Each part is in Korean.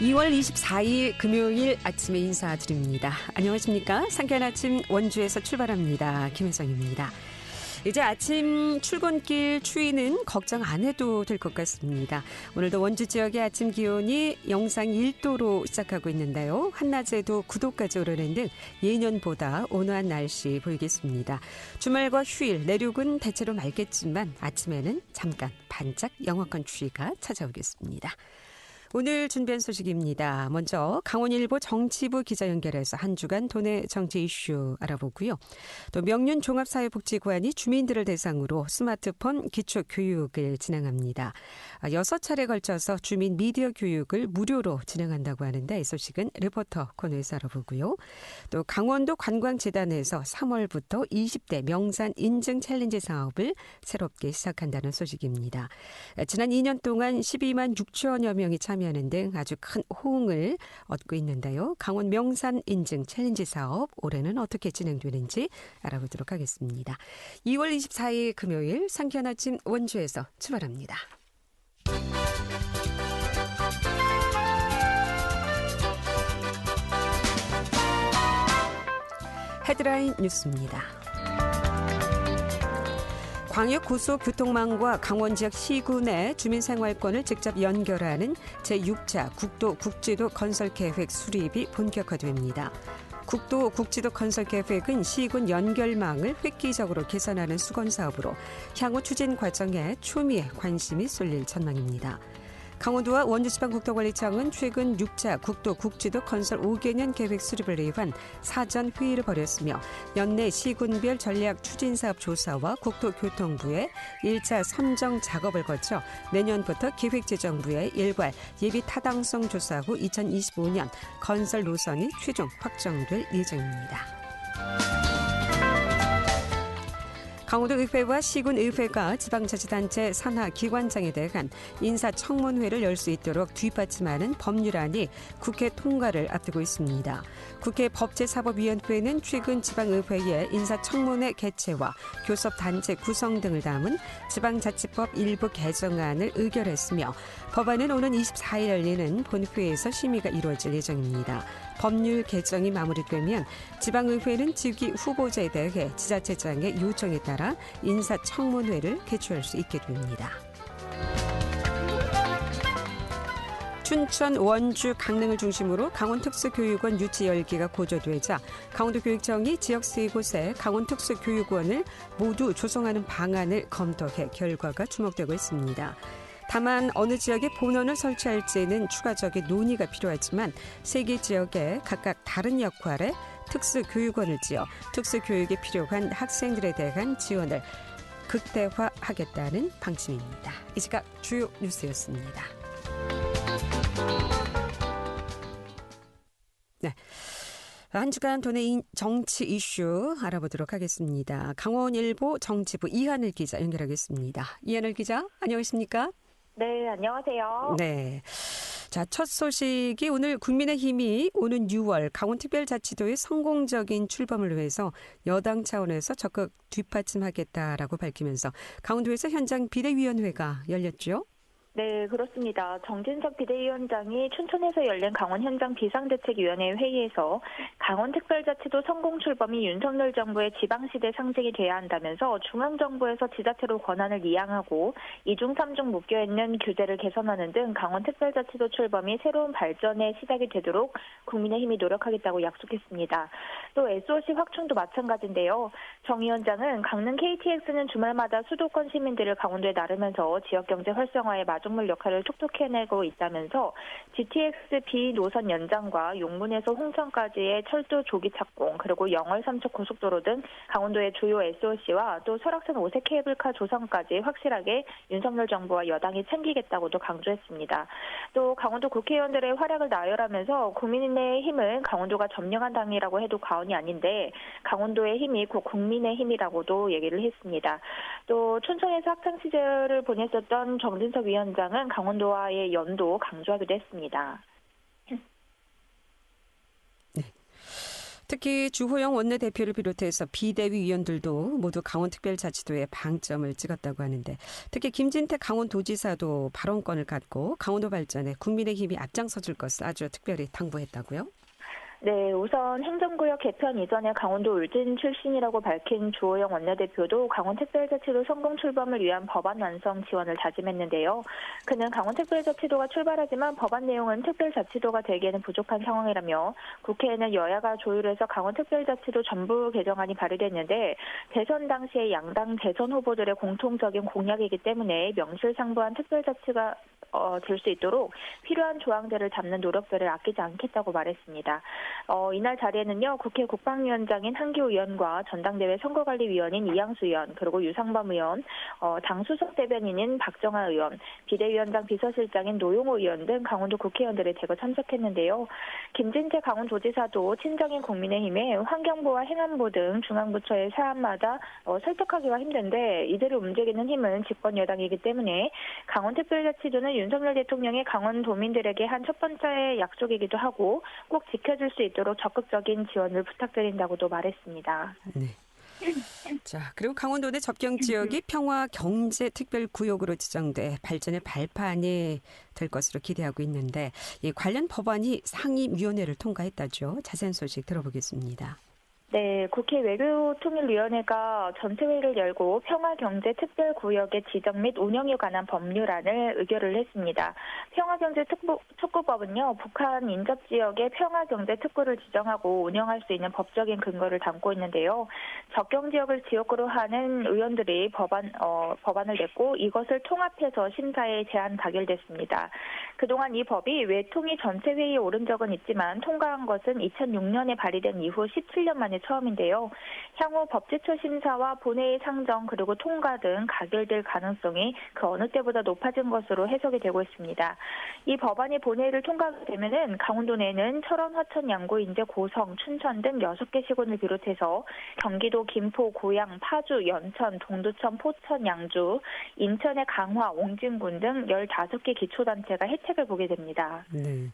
2월 24일 금요일 아침에 인사드립니다. 안녕하십니까? 상쾌한 아침 원주에서 출발합니다. 김혜정입니다. 이제 아침 출근길 추위는 걱정 안 해도 될 것 같습니다. 오늘도 원주 지역의 아침 기온이 영상 1도로 시작하고 있는데요. 한낮에도 9도까지 오르는 등 예년보다 온화한 날씨 보이겠습니다. 주말과 휴일, 내륙은 대체로 맑겠지만 아침에는 잠깐 반짝 영하권 추위가 찾아오겠습니다. 오늘 준비한 소식입니다. 먼저 강원일보 정치부 기자 연결해서 한 주간 도내 정치 이슈 알아보고요. 또 명륜 종합사회복지관이 주민들을 대상으로 스마트폰 기초 교육을 진행합니다. 6차례 걸쳐서 주민 미디어 교육을 무료로 진행한다고 하는데 이 소식은 리포터 코너에서 알아보고요. 또 강원도 관광재단에서 3월부터 20대 명산 인증 챌린지 사업을 새롭게 시작한다는 소식입니다. 지난 2년 동안 12만 6천여 명이 참여하는 등 아주 큰 호응을 얻고 있는데요. 강원 명산 인증 챌린지 사업 올해는 어떻게 진행되는지 알아보도록 하겠습니다. 2월 24일 금요일 상쾌한 아침 원주에서 출발합니다. 헤드라인 뉴스입니다. 광역고속교통망과 강원 지역 시군의 주민생활권을 직접 연결하는 제6차 국도-국지도 건설계획 수립이 본격화됩니다. 국도-국지도 건설계획은 시군 연결망을 획기적으로 개선하는 수건사업으로 향후 추진 과정에 초미의 관심이 쏠릴 전망입니다. 강원도와 원주지방국토관리청은 최근 6차 국도-국지도 건설 5개년 계획 수립을 위한 사전 회의를 벌였으며 연내 시군별 전략 추진사업 조사와 국토교통부의 1차 선정 작업을 거쳐 내년부터 기획재정부의 일괄 예비 타당성 조사 후 2025년 건설 노선이 최종 확정될 예정입니다. 강원도의회와 시군의회가 지방자치단체 산하기관장에 대한 인사청문회를 열 수 있도록 뒷받침하는 법률안이 국회 통과를 앞두고 있습니다. 국회 법제사법위원회는 최근 지방의회의 인사청문회 개최와 교섭단체 구성 등을 담은 지방자치법 일부 개정안을 의결했으며 법안은 오는 24일 열리는 본회의에서 심의가 이루어질 예정입니다. 법률 개정이 마무리되면 지방의회는 지기 후보자에 대해 지자체장의 요청에 따라 인사청문회를 개최할 수 있게 됩니다. 춘천, 원주, 강릉을 중심으로 강원특수교육원 유치 열기가 고조되자 강원도교육청이 지역 3곳에 강원특수교육원을 모두 조성하는 방안을 검토해 결과가 주목되고 있습니다. 다만 어느 지역에 본원을 설치할지는 추가적인 논의가 필요하지만 3개 지역에 각각 다른 역할의 특수교육원을 지어 특수교육에 필요한 학생들에 대한 지원을 극대화하겠다는 방침입니다. 이 시각 주요 뉴스였습니다. 네. 한 주간 도내 정치 이슈 알아보도록 하겠습니다. 강원일보 정치부 이하늘 기자 연결하겠습니다. 이하늘 기자, 안녕하십니까? 네, 안녕하세요. 네. 자, 첫 소식이 오늘 국민의힘이 오는 6월 강원특별자치도의 성공적인 출범을 위해서 여당 차원에서 적극 뒷받침하겠다라고 밝히면서 강원도에서 현장 비대위원회가 열렸죠? 네, 그렇습니다. 정진석 비대위원장이 춘천에서 열린 강원 현장 비상대책위원회 회의에서 강원특별자치도 성공 출범이 윤석열 정부의 지방시대 상징이 돼야 한다면서 중앙정부에서 지자체로 권한을 이양하고 2중 3중 묶여 있는 규제를 개선하는 등 강원특별자치도 출범이 새로운 발전의 시작이 되도록 국민의힘이 노력하겠다고 약속했습니다. 또 SOC 확충도 마찬가지인데요. 정 위원장은 강릉 KTX는 주말마다 수도권 시민들을 강원도에 나르면서 지역경제 활성화에 마중물 역할을 톡톡히 해내고 있다면서 GTX B 노선 연장과 용문에서 홍천까지의 철도 조기 착공, 그리고 영월 삼척 고속도로 등 강원도의 주요 SOC와 또 설악산 5세 케이블카 조성까지 확실하게 윤석열 정부와 여당이 챙기겠다고도 강조했습니다. 또 강원도 국회의원들의 활약을 나열하면서 국민의힘은 강원도가 점령한 당이라고 해도 과언이 아닌데 강원도의 힘이 곧 국민의 힘이라고도 얘기를 했습니다. 또 춘천에서 학창 시절을 보냈었던 정진석 위원장은 강원도와의 연도 강조하기도 했습니다. 특히 주호영 원내대표를 비롯해서 비대위 위원들도 모두 강원특별자치도에 방점을 찍었다고 하는데 특히 김진태 강원도지사도 발언권을 갖고 강원도 발전에 국민의힘이 앞장서줄 것을 아주 특별히 당부했다고요? 네, 우선 행정구역 개편 이전에 강원도 울진 출신이라고 밝힌 주호영 원내대표도 강원특별자치도 성공 출범을 위한 법안 완성 지원을 다짐했는데요. 그는 강원특별자치도가 출발하지만 법안 내용은 특별자치도가 되기에는 부족한 상황이라며 국회에는 여야가 조율해서 강원특별자치도 전부 개정안이 발의됐는데 대선 당시에 양당 대선 후보들의 공통적인 공약이기 때문에 명실상부한 특별자치가 될 수 있도록 필요한 조항들을 담는 노력들을 아끼지 않겠다고 말했습니다. 이날 자리에는요, 국회 국방위원장인 한기호 의원과 전당대회 선거관리위원인 이양수 의원, 그리고 유상범 의원, 당 수석 대변인인 박정아 의원, 비대위원장 비서실장인 노용호 의원 등 강원도 국회의원들이 대거 참석했는데요. 김진태 강원도지사도 친정인 국민의힘에 환경부와 행안부 등 중앙부처의 사안마다 설득하기가 힘든데 이들을 움직이는 힘은 집권 여당이기 때문에 강원특별자치도는 윤석열 대통령이 강원도민들에게 한 첫 번째 약속이기도 하고 꼭 지켜줄 수 있도록 적극적인 지원을 부탁드린다고도 말했습니다. 네. 자, 그리고 강원도 내 접경 지역이 평화경제특별구역으로 지정돼 발전의 발판이 될 것으로 기대하고 있는데 이 관련 법안이 상임위원회를 통과했다죠. 자세한 소식 들어보겠습니다. 네, 국회 외교통일위원회가 전체회의를 열고 평화경제특별구역의 지정 및 운영에 관한 법률안을 의결을 했습니다. 평화경제특구법은요, 북한 인접지역의 평화경제특구를 지정하고 운영할 수 있는 법적인 근거를 담고 있는데요. 접경지역을 지역구로 하는 의원들이 법안을 냈고 이것을 통합해서 심사에 제안 가결됐습니다. 그동안 이 법이 외통위 전체회의에 오른 적은 있지만 통과한 것은 2006년에 발의된 이후 17년 만에 처음인데요. 향후 법제처 심사와 본회의 상정 그리고 통과 등 가결될 가능성이 그 어느 때보다 높아진 것으로 해석이 되고 있습니다. 이 법안이 본회의를 통과되면은 강원도 내는 철원, 화천, 양구, 인제, 고성, 춘천 등 6개 시군을 비롯해서 경기도 김포, 고양, 파주, 연천, 동두천, 포천, 양주, 인천의 강화, 옹진군 등 15개 기초단체가 혜택을 보게 됩니다. 네.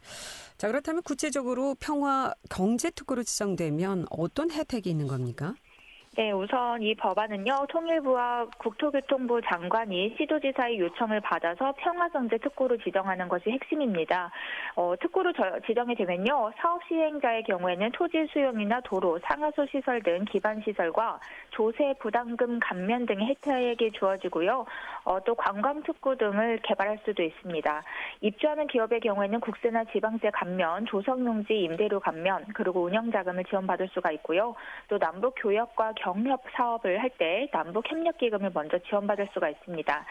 자, 그렇다면 구체적으로 평화경제특구로 지정되면 어떤 혜택이 있는 겁니까? 네, 우선 이 법안은요, 통일부와 국토교통부 장관이 시도지사의 요청을 받아서 평화경제특구로 지정하는 것이 핵심입니다. 특구로 지정이 되면요, 사업 시행자의 경우에는 토지 수용이나 도로, 상하수 시설 등 기반시설과 조세 부담금 감면 등의 혜택이 주어지고요. 또 관광특구 등을 개발할 수도 있습니다. 입주하는 기업의 경우에는 국세나 지방세 감면, 조성용지 임대료 감면, 그리고 운영자금을 지원받을 수가 있고요. 또 남북 교역과 경협 사업을 할 때 남북협력기금을 먼저 지원받을 수가 있습니다.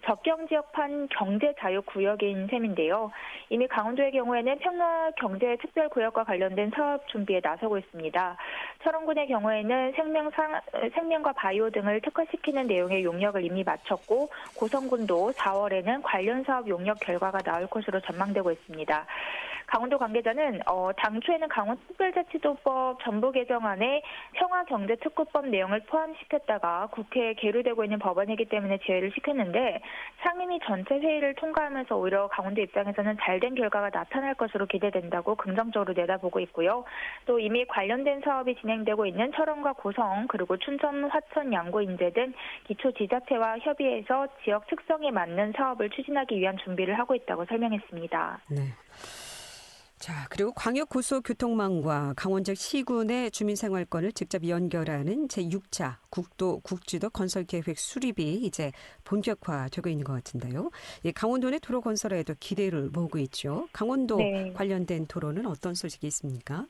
접경지역판 경제자유구역인 셈인데요. 이미 강원도의 경우에는 평화경제특별구역과 관련된 사업 준비에 나서고 있습니다. 철원군의 경우에는 생명과 바이오 등을 특화시키는 내용의 용역을 이미 마쳤고 고성군도 4월에는 관련 사업 용역 결과가 나올 것으로 전망되고 있습니다. 강원도 관계자는 당초에는 강원특별자치도법 전부 개정안에 평화경제특구법 내용을 포함시켰다가 국회에 계류되고 있는 법안이기 때문에 제외를 시켰는데 상임위 전체 회의를 통과하면서 오히려 강원도 입장에서는 잘된 결과가 나타날 것으로 기대된다고 긍정적으로 내다보고 있고요. 또 이미 관련된 사업이 진행되고 있는 철원과 고성 그리고 춘천, 화천, 양구, 인제 등 기초지자체와 협의해서 지역 특성에 맞는 사업을 추진하기 위한 준비를 하고 있다고 설명했습니다. 네. 자, 그리고 광역고속교통망과 강원적 시군의 주민생활권을 직접 연결하는 제6차 국지도 건설계획 수립이 이제 본격화되고 있는 것 같은데요. 강원도 내 도로 건설에도 기대를 모으고 있죠. 강원도 네. 관련된 도로는 어떤 소식이 있습니까?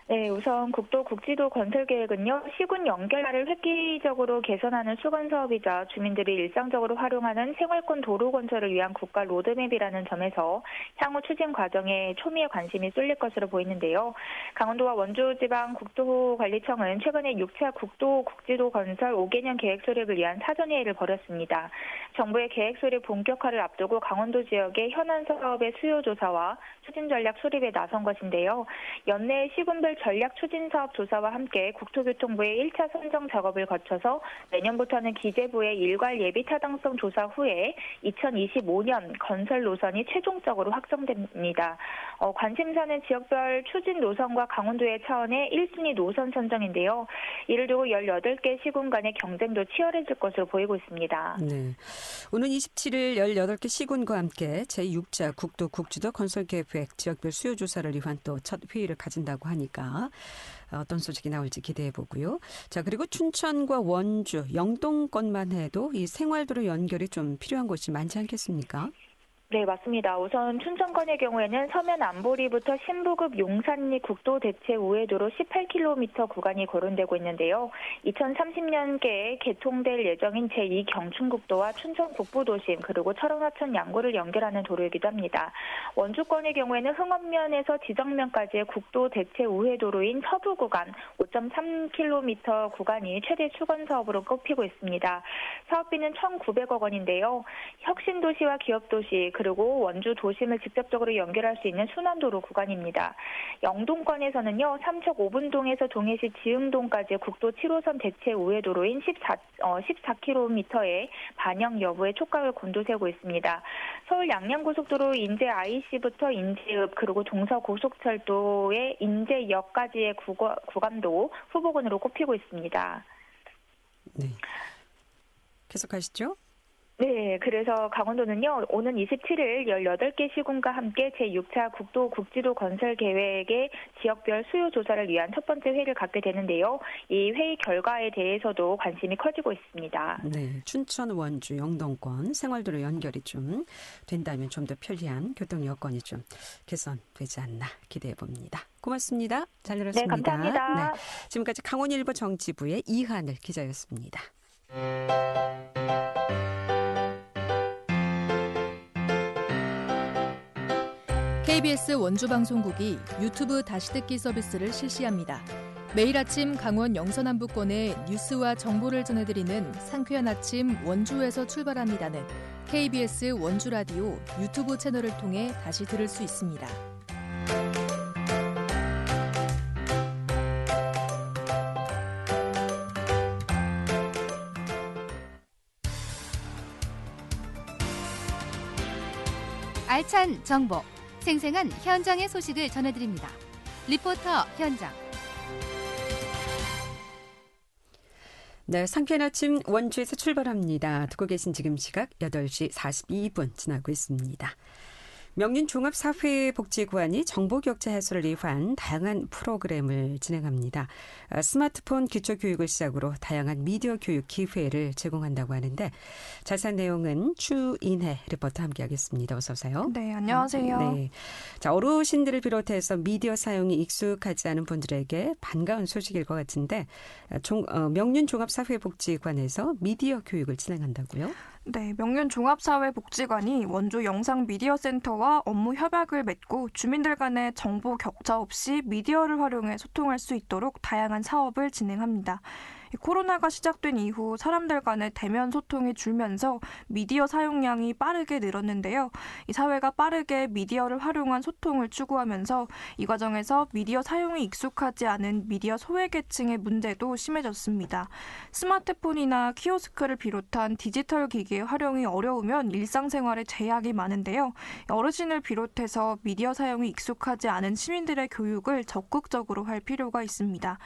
네, 우선 국지도 건설 계획은요, 시군 연결망을 획기적으로 개선하는 수건 사업이자 주민들이 일상적으로 활용하는 생활권 도로 건설을 위한 국가 로드맵이라는 점에서 향후 추진 과정에 초미의 관심이 쏠릴 것으로 보이는데요. 강원도와 원주지방국토관리청은 최근에 6차 국지도 건설 5개년 계획 수립을 위한 사전회의를 벌였습니다. 정부의 계획 수립 본격화를 앞두고 강원도 지역의 현안 사업의 수요 조사와 추진 전략 수립에 나선 것인데요. 연내 시군별 전략 추진 사업 조사와 함께 국토교통부의 1차 선정 작업을 거쳐서 내년부터는 기재부의 일괄 예비 타당성 조사 후에 2025년 건설 노선이 최종적으로 확정됩니다. 관심사는 지역별 추진 노선과 강원도의 차원의 1순위 노선 선정인데요. 이를 두고 18개 시군 간의 경쟁도 치열해질 것으로 보이고 있습니다. 네. 오는 27일 18개 시군과 함께 제6차 국도 국지도 건설계획 지역별 수요조사를 위한 또 첫 회의를 가진다고 하니까 어떤 소식이 나올지 기대해 보고요. 자, 그리고 춘천과 원주, 영동권만 해도 이 생활도로 연결이 좀 필요한 곳이 많지 않겠습니까? 네, 맞습니다. 우선 춘천권의 경우에는 서면 안보리부터 신부급 용산리 국도 대체 우회도로 18km 구간이 거론되고 있는데요. 2030년께에 개통될 예정인 제2경춘국도와 춘천 북부도심 그리고 철원하천 양구를 연결하는 도로이기도 합니다. 원주권의 경우에는 흥원면에서 지정면까지의 국도 대체 우회도로인 서부 구간 5.3km 구간이 최대 추건 사업으로 꼽히고 있습니다. 사업비는 1,900억 원인데요. 혁신도시와 기업도시 그리고 원주 도심을 직접적으로 연결할 수 있는 순환도로 구간입니다. 영동권에서는요. 삼척 오분동에서 동해시 지흥동까지의 국도 7호선 대체 우회도로인 14km의 반영 여부에 촉각을 곤두세우고 있습니다. 서울 양양고속도로 인제 IC부터 인제읍 그리고 동서고속철도의 인제역까지의 구간도 후보군으로 꼽히고 있습니다. 네. 계속하시죠. 네, 그래서 강원도는요, 오는 27일 18개 시군과 함께 제6차 국도 국지도 건설 계획의 지역별 수요 조사를 위한 첫 번째 회의를 갖게 되는데요. 이 회의 결과에 대해서도 관심이 커지고 있습니다. 네, 춘천, 원주, 영동권 생활도로 연결이 좀 된다면 좀 더 편리한 교통 여건이 좀 개선되지 않나 기대해 봅니다. 고맙습니다. 잘 들었습니다. 네, 감사합니다. 네, 지금까지 강원일보 정치부의 이하늘 기자였습니다. KBS 원주방송국이 유튜브 다시 듣기 서비스를 실시합니다. 매일 아침 강원 영서남부권의 뉴스와 정보를 전해드리는 상쾌한 아침 원주에서 출발합니다는 KBS 원주라디오 유튜브 채널을 통해 다시 들을 수 있습니다. 알찬 정보, 생생한 현장의 소식을 전해드립니다. 리포터 현장. 네, 상쾌한 아침 원주에서 출발합니다. 듣고 계신 지금 시각 8시 42분 지나고 있습니다. 명륜종합사회복지관이 정보격차 해소를 위한 다양한 프로그램을 진행합니다. 스마트폰 기초교육을 시작으로 다양한 미디어 교육 기회를 제공한다고 하는데 자세한 내용은 추인혜 리포터 함께하겠습니다. 어서 오세요. 네, 안녕하세요. 네, 자, 어르신들을 비롯해서 미디어 사용이 익숙하지 않은 분들에게 반가운 소식일 것 같은데 명륜종합사회복지관에서 미디어 교육을 진행한다고요? 네, 명륜종합사회복지관이 원주 영상미디어센터와 업무 협약을 맺고 주민들 간의 정보 격차 없이 미디어를 활용해 소통할 수 있도록 다양한 사업을 진행합니다. 코로나가 시작된 이후 사람들 간의 대면 소통이 줄면서 미디어 사용량이 빠르게 늘었는데요. 이 사회가 빠르게 미디어를 활용한 소통을 추구하면서 이 과정에서 미디어 사용이 익숙하지 않은 미디어 소외계층의 문제도 심해졌습니다. 스마트폰이나 키오스크를 비롯한 디지털 기기의 활용이 어려우면 일상생활에 제약이 많은데요. 어르신을 비롯해서 미디어 사용이 익숙하지 않은 시민들의 교육을 적극적으로 할 필요가 있습니다.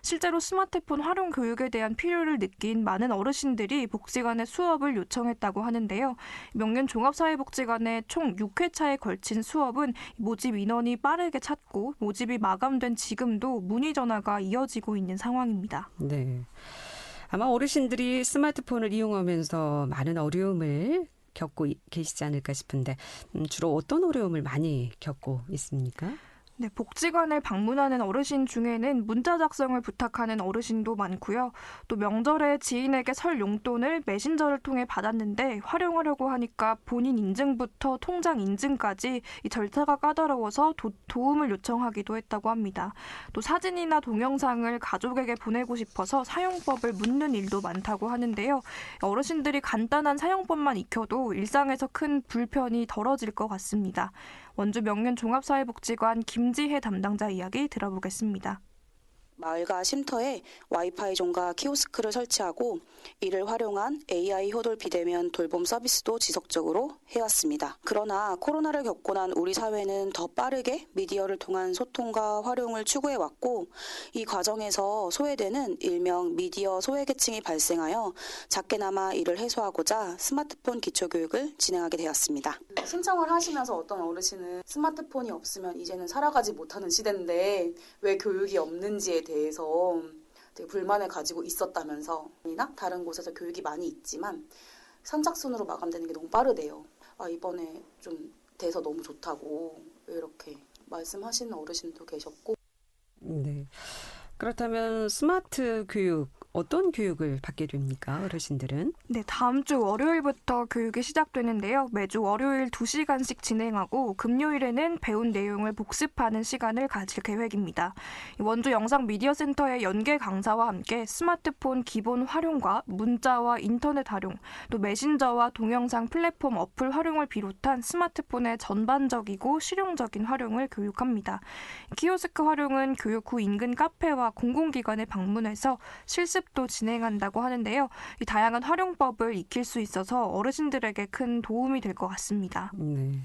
실제로 스마트폰 활용 교육에 대한 필요를 느낀 많은 어르신들이 복지관에 수업을 요청했다고 하는데요. 명륜종합사회복지관의 총 6회차에 걸친 수업은 모집 인원이 빠르게 찼고 모집이 마감된 지금도 문의 전화가 이어지고 있는 상황입니다. 네, 아마 어르신들이 스마트폰을 이용하면서 많은 어려움을 겪고 계시지 않을까 싶은데 주로 어떤 어려움을 많이 겪고 있습니까? 네, 복지관을 방문하는 어르신 중에는 문자 작성을 부탁하는 어르신도 많고요. 또 명절에 지인에게 설 용돈을 메신저를 통해 받았는데 활용하려고 하니까 본인 인증부터 통장 인증까지 이 절차가 까다로워서 도움을 요청하기도 했다고 합니다. 또 사진이나 동영상을 가족에게 보내고 싶어서 사용법을 묻는 일도 많다고 하는데요. 어르신들이 간단한 사용법만 익혀도 일상에서 큰 불편이 덜어질 것 같습니다. 원주 명륜종합사회복지관 김지혜 담당자 이야기 들어보겠습니다. 마을과 쉼터에 와이파이 종과 키오스크를 설치하고 이를 활용한 AI 효돌 비대면 돌봄 서비스도 지속적으로 해왔습니다. 그러나 코로나를 겪고 난 우리 사회는 더 빠르게 미디어를 통한 소통과 활용을 추구해왔고 이 과정에서 소외되는 일명 미디어 소외계층이 발생하여 작게나마 이를 해소하고자 스마트폰 기초교육을 진행하게 되었습니다. 신청을 하시면서 어떤 어르신은 스마트폰이 없으면 이제는 살아가지 못하는 시대인데 왜 교육이 없는지에 대해서 되게 불만을 가지고 있었다면서 다른 곳에서 교육이 많이 있지만 선착순으로 마감되는 게 너무 빠르대요. 이번에 좀 돼서 너무 좋다고 이렇게 말씀하시는 어르신도 계셨고. 네. 그렇다면 스마트 교육 어떤 교육을 받게 됩니까? 어르신들은? 네, 다음 주 월요일부터 교육이 시작되는데요. 매주 월요일 2시간씩 진행하고 금요일에는 배운 내용을 복습하는 시간을 가질 계획입니다. 원주 영상미디어센터의 연계 강사와 함께 스마트폰 기본 활용과 문자와 인터넷 활용, 또 메신저와 동영상 플랫폼 어플 활용을 비롯한 스마트폰의 전반적이고 실용적인 활용을 교육합니다. 키오스크 활용은 교육 후 인근 카페와 공공기관에 방문해서 실습 도 진행한다고 하는데요. 이 다양한 활용법을 익힐 수 있어서 어르신들에게 큰 도움이 될 것 같습니다. 네,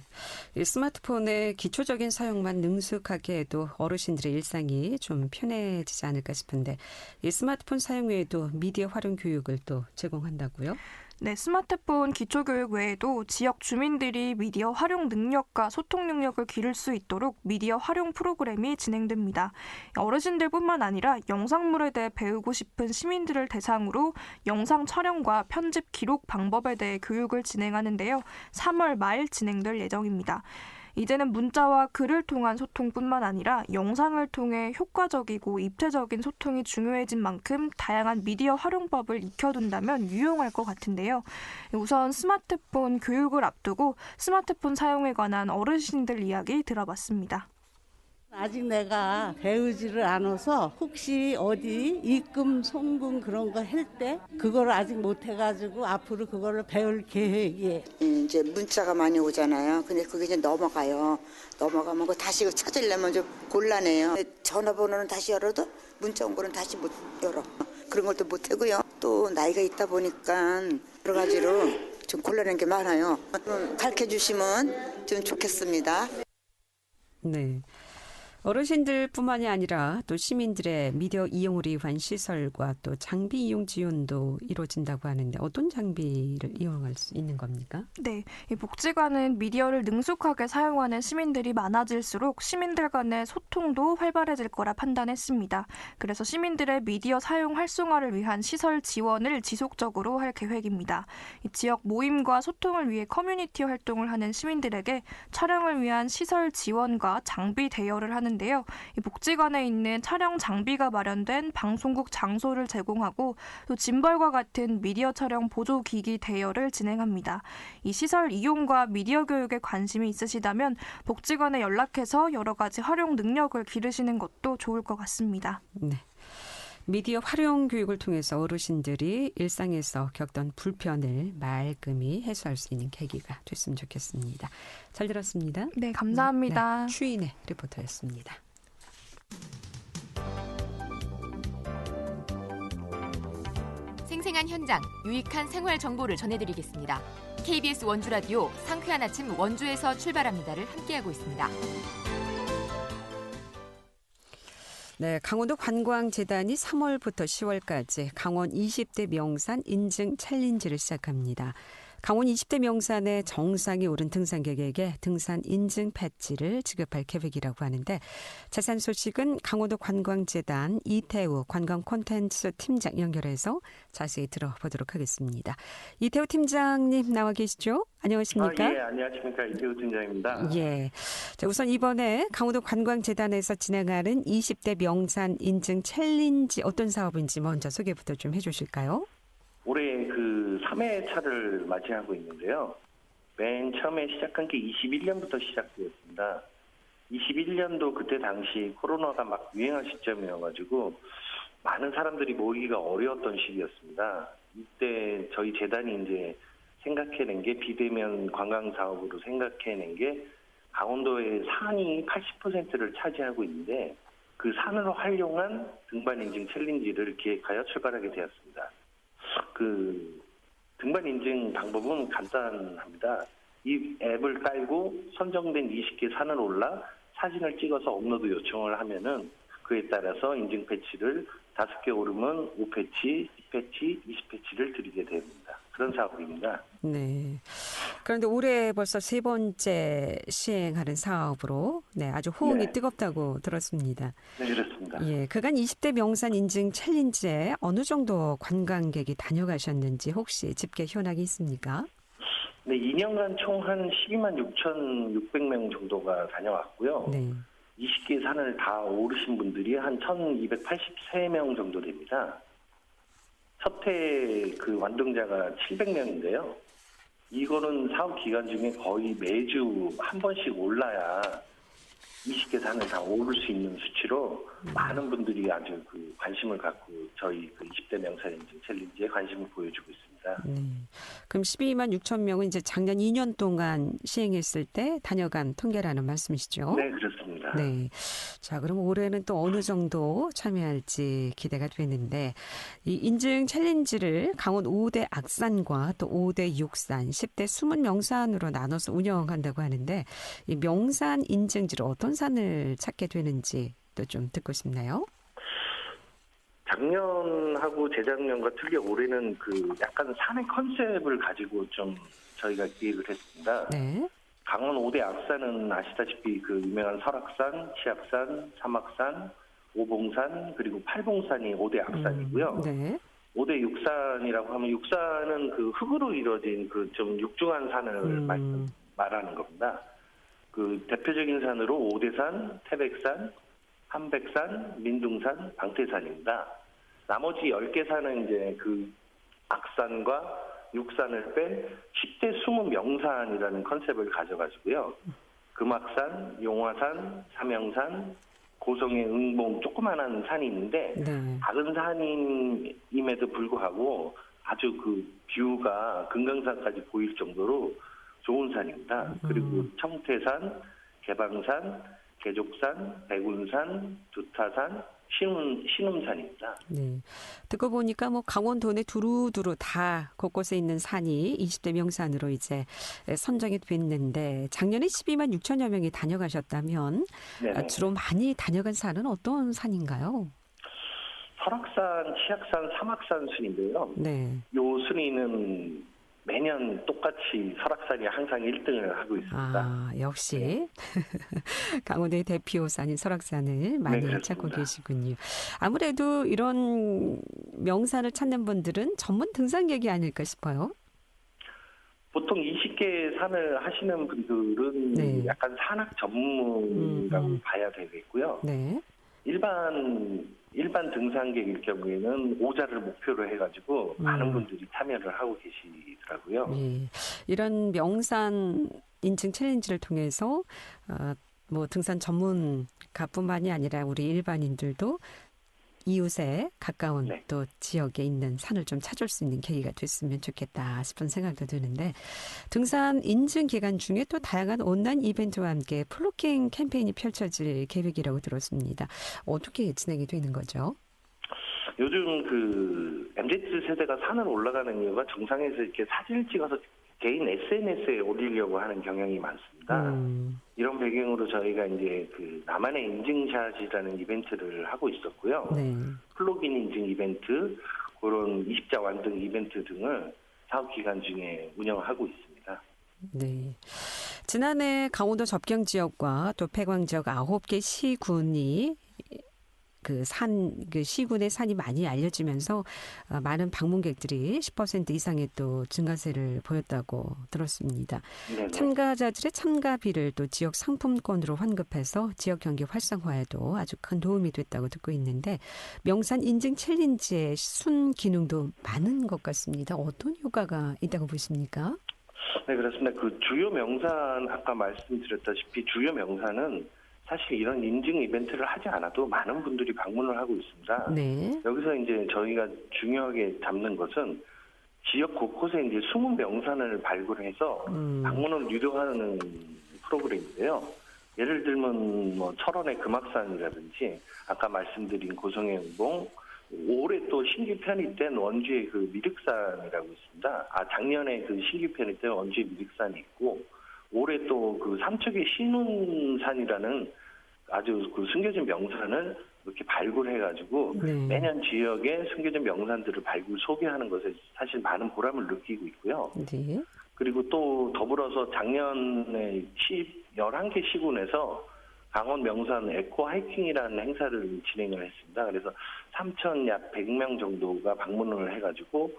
이 스마트폰의 기초적인 사용만 능숙하게 해도 어르신들의 일상이 좀 편해지지 않을까 싶은데 이 스마트폰 사용 외에도 미디어 활용 교육을 또 제공한다고요? 네, 스마트폰 기초교육 외에도 지역 주민들이 미디어 활용 능력과 소통 능력을 기를 수 있도록 미디어 활용 프로그램이 진행됩니다. 어르신들뿐만 아니라 영상물에 대해 배우고 싶은 시민들을 대상으로 영상 촬영과 편집 기록 방법에 대해 교육을 진행하는데요. 3월 말 진행될 예정입니다. 이제는 문자와 글을 통한 소통뿐만 아니라 영상을 통해 효과적이고 입체적인 소통이 중요해진 만큼 다양한 미디어 활용법을 익혀둔다면 유용할 것 같은데요. 우선 스마트폰 교육을 앞두고 스마트폰 사용에 관한 어르신들 이야기 들어봤습니다. 아직 내가 배우지를 않아서 혹시 어디 입금, 송금 그런 거 할 때 그거를 아직 못 해가지고 앞으로 그거를 배울 계획이에요. 이제 문자가 많이 오잖아요. 근데 그게 이제 넘어가요. 넘어가면 그거 다시 찾으려면 좀 곤란해요. 전화번호는 다시 열어도 문자 온 거는 다시 못 열어. 그런 것도 못 하고요. 또 나이가 있다 보니까 여러 가지로 좀 곤란한 게 많아요. 좀 가르쳐 주시면 좀 좋겠습니다. 네. 어르신들뿐만이 아니라 또 시민들의 미디어 이용을 위한 시설과 또 장비 이용 지원도 이루어진다고 하는데 어떤 장비를 이용할 수 있는 겁니까? 네, 이 복지관은 미디어를 능숙하게 사용하는 시민들이 많아질수록 시민들 간의 소통도 활발해질 거라 판단했습니다. 그래서 시민들의 미디어 사용 활성화를 위한 시설 지원을 지속적으로 할 계획입니다. 이 지역 모임과 소통을 위해 커뮤니티 활동을 하는 시민들에게 촬영을 위한 시설 지원과 장비 대여를 하는 데요. 이 복지관에 있는 촬영 장비가 마련된 방송국 장소를 제공하고 또 짐벌과 같은 미디어 촬영 보조 기기 대여를 진행합니다. 이 시설 이용과 미디어 교육에 관심이 있으시다면 복지관에 연락해서 여러 가지 활용 능력을 기르시는 것도 좋을 것 같습니다. 네. 미디어 활용 교육을 통해서 어르신들이 일상에서 겪던 불편을 말끔히 해소할 수 있는 계기가 됐으면 좋겠습니다. 잘 들었습니다. 네, 감사합니다. 네, 추인의 리포터였습니다. 생생한 현장, 유익한 생활 정보를 전해드리겠습니다. KBS 원주라디오 상쾌한 아침 원주에서 출발합니다를 함께하고 있습니다. 네, 강원도 관광재단이 3월부터 10월까지 강원 20대 명산 인증 챌린지를 시작합니다. 강원 20대 명산의 정상에 오른 등산객에게 등산 인증 패치를 지급할 계획이라고 하는데 자세한 소식은 강원도 관광재단 이태우 관광 콘텐츠 팀장 연결해서 자세히 들어보도록 하겠습니다. 이태우 팀장님 나와 계시죠? 안녕하십니까? 예, 안녕하십니까. 이태우 팀장입니다. 예. 자, 우선 이번에 강원도 관광재단에서 진행하는 20대 명산 인증 챌린지 어떤 사업인지 먼저 소개부터 좀 해주실까요? 올해 그 3회차를 맞이하고 있는데요. 맨 처음에 시작한 게 21년부터 시작되었습니다. 21년도 그때 당시 코로나가 막 유행할 시점이어가지고 많은 사람들이 모이기가 어려웠던 시기였습니다. 이때 저희 재단이 이제 생각해낸 게 비대면 관광 사업으로 생각해낸 게 강원도의 산이 80%를 차지하고 있는데 그 산으로 활용한 등반 인증 챌린지를 기획하여 출발하게 되었습니다. 그 등반 인증 방법은 간단합니다. 이 앱을 깔고 선정된 20개 산을 올라 사진을 찍어서 업로드 요청을 하면은 그에 따라서 인증 패치를 5개 오르면 5패치, 10패치, 20패치를 드리게 됩니다. 그런 사업입니다. 네. 그런데 올해 벌써 3번째 시행하는 사업으로 아주 호응이 네. 뜨겁다고 들었습니다. 네, 그렇습니다. 예, 그간 20대 명산 인증 챌린지에 어느 정도 관광객이 다녀가셨는지 혹시 집계 현황이 있습니까? 네, 2년간 총 한 12만 6,600명 정도가 다녀왔고요. 네. 20개 산을 다 오르신 분들이 한 1,283명 정도 됩니다. 첫해 그 완등자가 700명인데요. 이거는 사업 기간 중에 거의 매주 한 번씩 올라야 20개 산을 다 오를 수 있는 수치로 많은 분들이 아주 그 관심을 갖고 저희 그 20대 명산 인증 챌린지에 관심을 보여주고 있습니다. 네. 그럼 12만 6천 명은 이제 작년 2년 동안 시행했을 때 다녀간 통계라는 말씀이시죠? 네, 그렇습니다. 네. 자, 그럼 올해는 또 어느 정도 참여할지 기대가 되는데 이 인증 챌린지를 강원 5대 악산과 또 5대 육산, 10대 숨은 명산으로 나눠서 운영한다고 하는데 이 명산 인증지를 어떤 산을 찾게 되는지 또 좀 듣고 싶나요? 작년하고 재작년과 틀려 올해는 그 약간 산의 컨셉을 가지고 좀 저희가 기획을 했습니다. 네. 강원 5대 악산은 아시다시피 그 유명한 설악산, 치악산, 사막산, 오봉산 그리고 팔봉산이 5대 악산이고요. 네. 5대 육산이라고 하면 육산은 그 흙으로 이루어진 그 좀 육중한 산을 말하는 겁니다. 그 대표적인 산으로 오대산, 태백산, 한백산, 민둥산, 방태산입니다. 나머지 10개 산은 이제 그 악산과 육산을 뺀 10대 숨은 명산이라는 컨셉을 가져가지고요. 금악산, 용화산, 삼형산, 고성의 응봉 조그만한 산이 있는데 네. 작은 산임에도 불구하고 아주 그 뷰가 금강산까지 보일 정도로 좋은 산입니다. 그리고 청태산, 개방산, 개족산, 백운산, 두타산, 신음산입니다. 네. 듣고 보니까 뭐 강원도 내 두루두루 다 곳곳에 있는 산이 20대 명산으로 이제 선정이 됐는데 작년에 12만 6천여 명이 다녀가셨다면 네네. 주로 많이 다녀간 산은 어떤 산인가요? 설악산, 치악산, 사막산 순인데요. 네. 요 순위는 매년 똑같이 설악산이 항상 1등을 하고 있습니다. 아, 역시 강원도의 대표산인 설악산을 많이 네, 찾고 그렇습니다. 계시군요. 아무래도 이런 명산을 찾는 분들은 전문 등산객이 아닐까 싶어요. 보통 20개 산을 하시는 분들은 네. 약간 산악 전문이라고 봐야 되겠고요. 네. 일반 등산객일 경우에는 오자를 목표로 해가지고 많은 분들이 참여를 하고 계시더라고요. 예. 이런 명산 인증 챌린지를 통해서 뭐 등산 전문가뿐만이 아니라 우리 일반인들도 이웃에 가까운 네. 또 지역에 있는 산을 좀 찾을 수 있는 계기가 됐으면 좋겠다 싶은 생각도 드는데 등산 인증 기간 중에 또 다양한 온라인 이벤트와 함께 플로깅 캠페인이 펼쳐질 계획이라고 들었습니다. 어떻게 진행이 되는 거죠? 요즘 그 MZ 세대가 산을 올라가는 이유가 정상에서 이렇게 사진을 찍어서 개인 SNS에 올리려고 하는 경향이 많습니다. 이런 배경으로 저희가 이제 그 나만의 인증샷이라는 이벤트를 하고 있었고요. 네. 플로깅 인증 이벤트, 그런 20자 완등 이벤트 등을 사업 기간 중에 운영하고 있습니다. 네. 지난해 강원도 접경 지역과 또 폐광 지역 9개 시군이 그 시군의 산이 많이 알려지면서 많은 방문객들이 10% 이상의 또 증가세를 보였다고 들었습니다. 네네. 참가자들의 참가비를 또 지역 상품권으로 환급해서 지역 경제 활성화에도 아주 큰 도움이 됐다고 듣고 있는데 명산 인증 챌린지의 순기능도 많은 것 같습니다. 어떤 효과가 있다고 보십니까? 네, 그렇습니다. 그 주요 명산, 아까 말씀드렸다시피 주요 명산은 사실 이런 인증 이벤트를 하지 않아도 많은 분들이 방문을 하고 있습니다. 네. 여기서 이제 저희가 중요하게 잡는 것은 지역 곳곳에 이제 숨은 명산을 발굴해서 방문을 유도하는 프로그램인데요. 예를 들면 뭐 철원의 금악산이라든지 아까 말씀드린 고성의 은봉, 올해 또 신규 편입된 원주의 그 미륵산이라고 있습니다. 작년에 그 신규 편입된 원주의 미륵산이 있고, 올해 또 그 삼척의 신운산이라는 아주 그 숨겨진 명산을 이렇게 발굴해가지고 매년 지역의 숨겨진 명산들을 발굴 소개하는 것에 사실 많은 보람을 느끼고 있고요. 네. 그리고 또 더불어서 작년에 11개 시군에서 강원 명산 에코 하이킹이라는 행사를 진행을 했습니다. 그래서 3천 약 100명 정도가 방문을 해가지고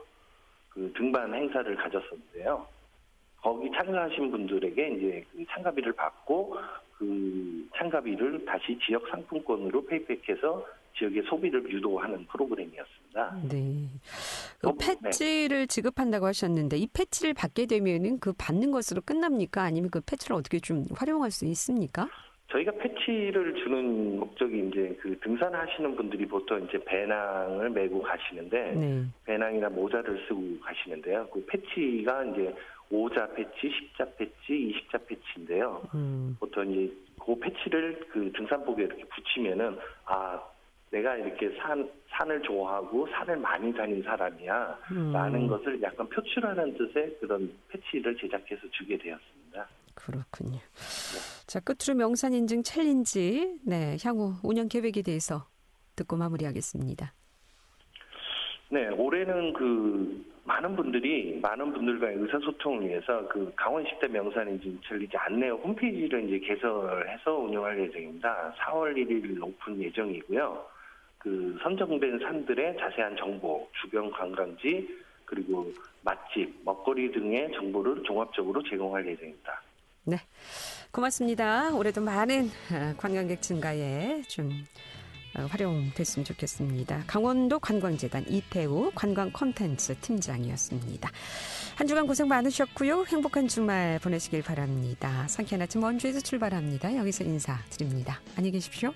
그 등반 행사를 가졌었는데요. 거기 참가하신 분들에게 이제 그 참가비를 받고 그 참가비를 다시 지역 상품권으로 페이백해서 지역의 소비를 유도하는 프로그램이었습니다. 네. 그 패치를 지급한다고 하셨는데 이 패치를 받게 되면은 그 받는 것으로 끝납니까? 아니면 그 패치를 어떻게 좀 활용할 수 있습니까? 저희가 패치를 주는 목적이 이제 그 등산하시는 분들이 보통 이제 배낭을 메고 가시는데 배낭이나 모자를 쓰고 가시는데요. 그 패치가 이제 5자 패치, 10자 패치, 20자 패치인데요. 보통 이제 그 패치를 그 등산복에 이렇게 붙이면은 내가 이렇게 산을 좋아하고 산을 많이 다닌 사람이야 라는 것을 약간 표출하는 뜻의 그런 패치를 제작해서 주게 되었습니다. 그렇군요. 자, 끝으로 명산 인증 챌린지 향후 운영 계획에 대해서 듣고 마무리하겠습니다. 네, 올해는 많은 분들과의 의사소통을 위해서 그 강원 10대 명산 인증 챌린지 안내 홈페이지를 이제 개설해서 운영할 예정입니다. 4월 1일 오픈 예정이고요. 그 선정된 산들의 자세한 정보, 주변 관광지, 그리고 맛집, 먹거리 등의 정보를 종합적으로 제공할 예정입니다. 네, 고맙습니다. 올해도 많은 관광객 증가에 좀 활용됐으면 좋겠습니다. 강원도 관광재단 이태우 관광 콘텐츠 팀장이었습니다. 한 주간 고생 많으셨고요. 행복한 주말 보내시길 바랍니다. 상쾌한 아침 원주에서 출발합니다. 여기서 인사드립니다. 안녕히 계십시오.